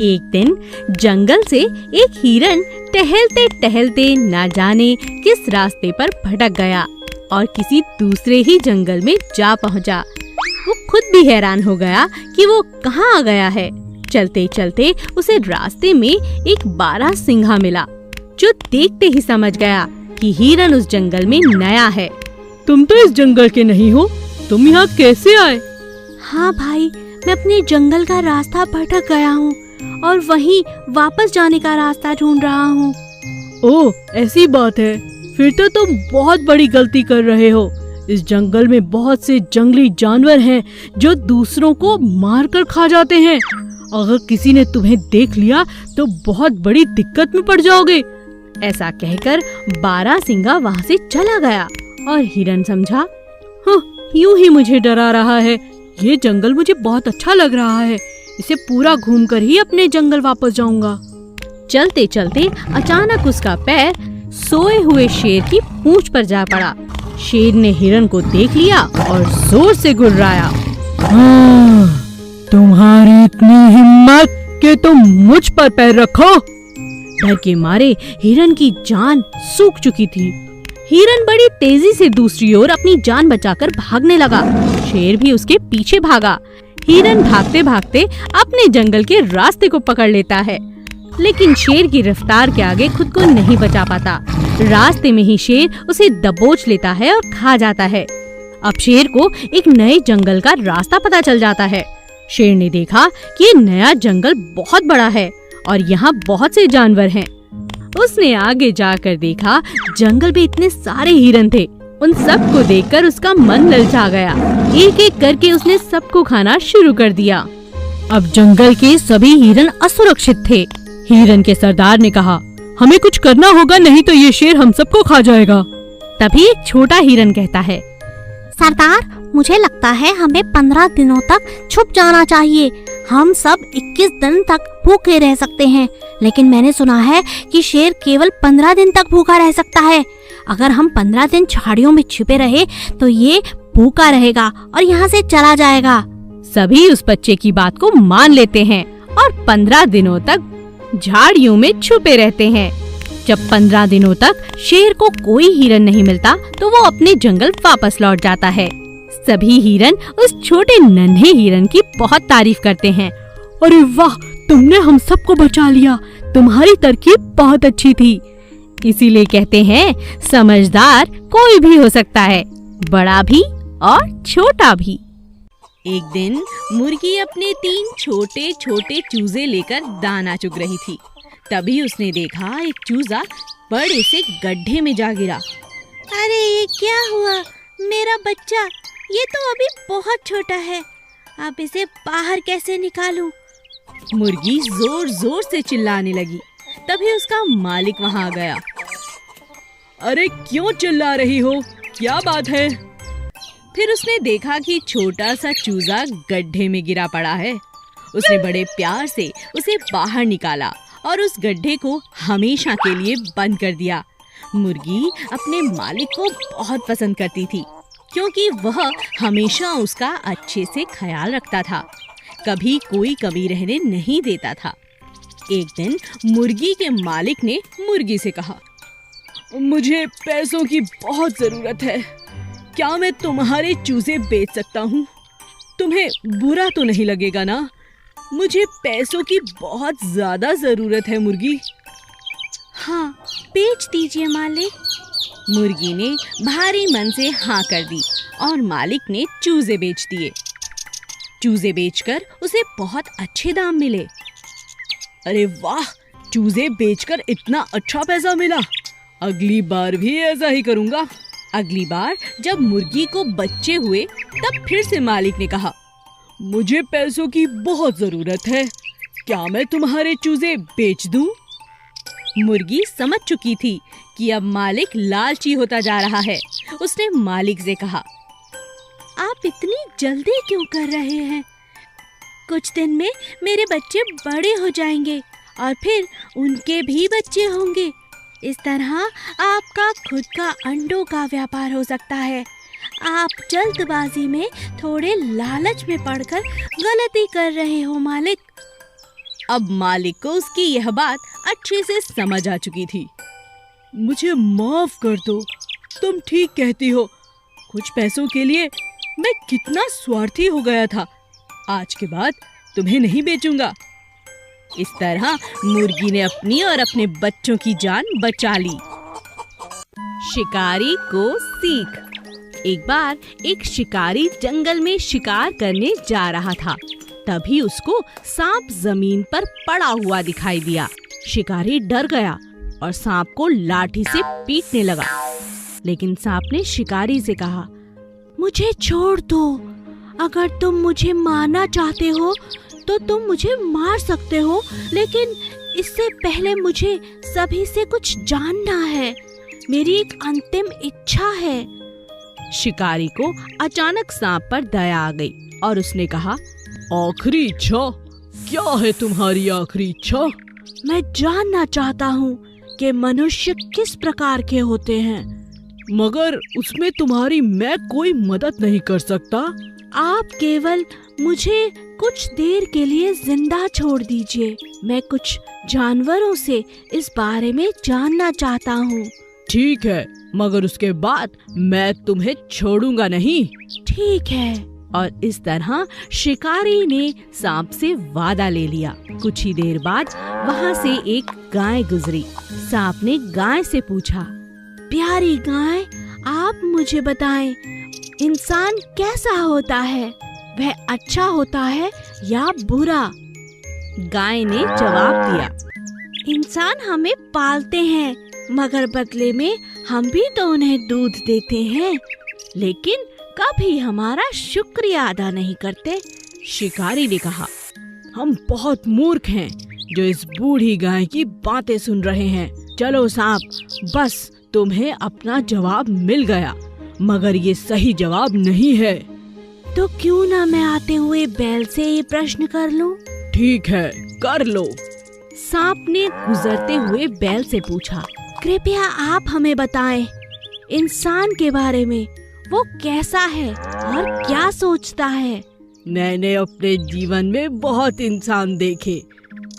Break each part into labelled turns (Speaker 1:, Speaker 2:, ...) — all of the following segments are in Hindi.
Speaker 1: एक दिन जंगल से एक हिरन टहलते टहलते ना जाने किस रास्ते पर भटक गया और किसी दूसरे ही जंगल में जा पहुंचा। वो खुद भी हैरान हो गया कि वो कहाँ आ गया है। चलते चलते उसे रास्ते में एक बारहसिंघा मिला, जो देखते ही समझ गया कि हिरन उस जंगल में नया है।
Speaker 2: तुम तो इस जंगल के नहीं हो, तुम यहाँ कैसे आए?
Speaker 1: हाँ भाई, मैं अपने जंगल का रास्ता भटक गया हूँ और वहीं वापस जाने का रास्ता ढूंढ रहा हूँ।
Speaker 2: ओह, ऐसी बात है। फिर तो तुम बहुत बड़ी गलती कर रहे हो। इस जंगल में बहुत से जंगली जानवर हैं जो दूसरों को मारकर खा जाते हैं। अगर किसी ने तुम्हें देख लिया तो बहुत बड़ी दिक्कत में पड़ जाओगे।
Speaker 1: ऐसा कहकर बारहसिंघा वहाँ से चला गया और हिरन समझा,
Speaker 2: हाँ, यूं ही मुझे डरा रहा है। ये जंगल मुझे बहुत अच्छा लग रहा है। इसे पूरा घूमकर ही अपने जंगल वापस जाऊंगा।
Speaker 1: चलते चलते अचानक उसका पैर सोए हुए शेर की पूंछ पर जा पड़ा। शेर ने हिरन को देख लिया और जोर से गुर्राया।
Speaker 2: तुम्हारी इतनी हिम्मत कि तुम मुझ पर पैर रखो।
Speaker 1: डर के मारे हिरन की जान सूख चुकी थी। हिरन बड़ी तेजी से दूसरी ओर अपनी जान बचाकर भागने लगा। शेर भी उसके पीछे भागा। हिरन भागते भागते अपने जंगल के रास्ते को पकड़ लेता है, लेकिन शेर की रफ्तार के आगे खुद को नहीं बचा पाता। रास्ते में ही शेर उसे दबोच लेता है और खा जाता है। अब शेर को एक नए जंगल का रास्ता पता चल जाता है। शेर ने देखा कि ये नया जंगल बहुत बड़ा है और यहाँ बहुत से जानवर हैं। उसने आगे जाकर देखा, जंगल में इतने सारे हिरन थे। उन सबको देखकर उसका मन ललचा गया। एक एक करके उसने सबको खाना शुरू कर दिया। अब जंगल के सभी हिरन असुरक्षित थे।
Speaker 2: हिरन के सरदार ने कहा, हमें कुछ करना होगा, नहीं तो ये शेर हम सबको खा जाएगा।
Speaker 1: तभी एक छोटा हिरन कहता है,
Speaker 3: सरदार, मुझे लगता है हमें 15 दिनों तक छुप जाना चाहिए। हम सब 21 दिन तक भूखे रह सकते हैं, लेकिन मैंने सुना है कि शेर केवल 15 दिन तक भूखा रह सकता है। अगर हम 15 दिन झाड़ियों में छिपे रहे तो ये भूखा रहेगा और यहाँ से चला जाएगा।
Speaker 1: सभी उस बच्चे की बात को मान लेते हैं और 15 दिनों तक झाड़ियों में छुपे रहते हैं। जब 15 दिनों तक शेर को कोई हिरन नहीं मिलता तो वो अपने जंगल वापस लौट जाता है। सभी हिरन उस छोटे नन्हे हिरन की बहुत तारीफ करते हैं।
Speaker 2: अरे वाह, तुमने हम सबको बचा लिया। तुम्हारी तरकीब बहुत अच्छी थी।
Speaker 1: इसीलिए कहते हैं, समझदार कोई भी हो सकता है, बड़ा भी और छोटा भी। एक दिन मुर्गी अपने 3 छोटे छोटे चूजे लेकर दाना चुग रही थी। तभी उसने देखा एक चूजा बड़े से गड्ढे में जा गिरा।
Speaker 3: अरे ये क्या हुआ? मेरा बच्चा, ये तो अभी बहुत छोटा है। अब इसे बाहर कैसे निकालूं?
Speaker 1: मुर्गी जोर जोर से चिल्लाने लगी। तभी उसका मालिक वहाँ आ गया।
Speaker 2: अरे क्यों चिल्ला रही हो? क्या बात है?
Speaker 1: फिर उसने देखा कि छोटा सा चूजा गड्ढे में गिरा पड़ा है। उसने बड़े प्यार से उसे बाहर निकाला और उस गड्ढे को हमेशा के लिए बंद कर दिया। मुर्गी अपने मालिक को बहुत पसंद करती थी, क्योंकि वह हमेशा उसका अच्छे से ख्याल रखता था, कभी कोई कमी रहने नहीं देता था। एक दिन मुर्गी के मालिक ने मुर्गी से कहा,
Speaker 2: मुझे पैसों की बहुत जरूरत है। क्या मैं तुम्हारे चूजे बेच सकता हूँ? तुम्हें बुरा तो नहीं लगेगा ना? मुझे पैसों की बहुत ज्यादा जरूरत है मुर्गी।
Speaker 3: हाँ, बेच दीजिए मालिक।
Speaker 1: मुर्गी ने भारी मन से हाँ कर दी और मालिक ने चूजे बेच दिए। चूजे बेचकर उसे बहुत अच्छे दाम मिले।
Speaker 2: अरे वाह, चूजे बेचकर इतना अच्छा पैसा मिला। अगली बार भी ऐसा ही करूँगा।
Speaker 1: अगली बार जब मुर्गी को बच्चे हुए तब फिर से मालिक ने कहा,
Speaker 2: मुझे पैसों की बहुत जरूरत है। क्या मैं तुम्हारे चूजे बेच दूं?
Speaker 1: मुर्गी समझ चुकी थी कि अब मालिक लालची होता जा रहा है। उसने मालिक से कहा,
Speaker 3: आप इतनी जल्दी क्यों कर रहे हैं? कुछ दिन में मेरे बच्चे बड़े हो जाएंगे और फिर उनके भी बच्चे होंगे। इस तरह आपका खुद का अंडों का व्यापार हो सकता है। आप जल्दबाजी में थोड़े लालच में पड़कर गलती कर रहे हो मालिक।
Speaker 1: अब मालिक को उसकी यह बात अच्छे से समझ आ चुकी थी।
Speaker 2: मुझे माफ कर दो, तुम ठीक कहती हो। कुछ पैसों के लिए मैं कितना स्वार्थी हो गया था। आज के बाद तुम्हें नहीं बेचूंगा।
Speaker 1: इस तरह मुर्गी ने अपनी और अपने बच्चों की जान बचा ली। शिकारी को सीख। एक बार एक शिकारी जंगल में शिकार करने जा रहा था। तभी उसको सांप जमीन पर पड़ा हुआ दिखाई दिया। शिकारी डर गया और सांप को लाठी से पीटने लगा। लेकिन सांप ने शिकारी से कहा,
Speaker 3: मुझे छोड़ दो। अगर तुम मुझे मारना चाहते हो तो तुम मुझे मार सकते हो, लेकिन इससे पहले मुझे सभी से कुछ जानना है। मेरी एक अंतिम इच्छा है।
Speaker 1: शिकारी को अचानक सांप पर दया आ गई और उसने कहा,
Speaker 2: आखिरी इच्छा? क्या है तुम्हारी आखिरी इच्छा?
Speaker 3: मैं जानना चाहता हूँ कि मनुष्य किस प्रकार के होते हैं।
Speaker 2: मगर उसमें तुम्हारी मैं कोई मदद नहीं कर सकता।
Speaker 3: आप केवल मुझे कुछ देर के लिए जिंदा छोड़ दीजिए। मैं कुछ जानवरों से इस बारे में जानना चाहता हूँ।
Speaker 2: ठीक है, मगर उसके बाद मैं तुम्हें छोड़ूंगा नहीं।
Speaker 3: ठीक है।
Speaker 1: और इस तरह शिकारी ने सांप से वादा ले लिया। कुछ ही देर बाद वहाँ से एक गाय गुजरी। सांप ने गाय से पूछा,
Speaker 3: प्यारी गाय, आप मुझे बताएं, इंसान कैसा होता है? वह अच्छा होता है या बुरा?
Speaker 1: गाय ने जवाब दिया,
Speaker 3: इंसान हमें पालते हैं, मगर बदले में हम भी तो उन्हें दूध देते हैं, लेकिन कभी हमारा शुक्रिया अदा नहीं करते।
Speaker 2: शिकारी ने कहा, हम बहुत मूर्ख हैं जो इस बूढ़ी गाय की बातें सुन रहे हैं। चलो सांप, बस तुम्हें अपना जवाब मिल गया, मगर ये सही जवाब नहीं है।
Speaker 3: तो क्यों ना मैं आते हुए बैल से ये प्रश्न कर लूं?
Speaker 2: ठीक है, कर लो।
Speaker 1: सांप ने गुजरते हुए बैल से पूछा,
Speaker 3: कृपया आप हमें बताएं, इंसान के बारे में वो कैसा है और क्या सोचता है?
Speaker 2: मैंने अपने जीवन में बहुत इंसान देखे,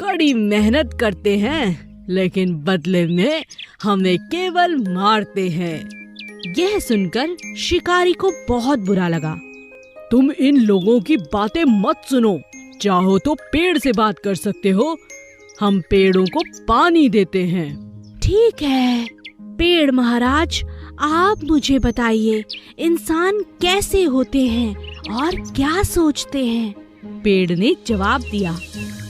Speaker 2: कड़ी मेहनत करते हैं, लेकिन बदले में हमें केवल मारते हैं।
Speaker 1: यह सुनकर शिकारी को बहुत बुरा लगा।
Speaker 2: तुम इन लोगों की बातें मत सुनो। चाहो तो पेड़ से बात कर सकते हो। हम पेड़ों को पानी देते हैं।
Speaker 3: ठीक है पेड़ महाराज, आप मुझे बताइए, इंसान कैसे होते हैं और क्या सोचते हैं?
Speaker 1: पेड़ ने जवाब दिया,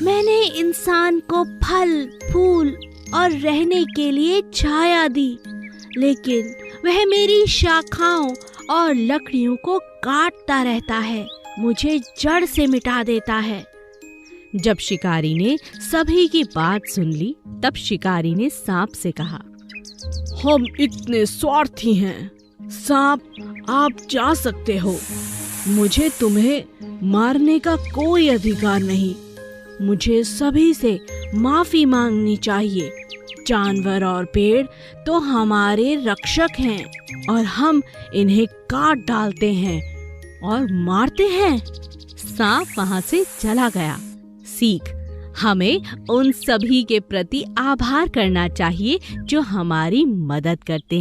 Speaker 3: मैंने इंसान को फल, फूल और रहने के लिए छाया दी, लेकिन वह मेरी शाखाओं और लकड़ियों को काटता रहता है, मुझे जड़ से मिटा देता है।
Speaker 1: जब शिकारी ने सभी की बात सुन ली, तब शिकारी ने सांप से कहा,
Speaker 2: हम इतने स्वार्थी हैं। सांप, आप जा सकते हो। मुझे तुम्हें मारने का कोई अधिकार नहीं। मुझे सभी से माफी मांगनी चाहिए। जानवर और पेड़ तो हमारे रक्षक हैं और हम इन्हें काट डालते हैं और मारते हैं।
Speaker 1: सांप वहाँ से चला गया। सीख, हमें उन सभी के प्रति आभार करना चाहिए जो हमारी मदद करते हैं।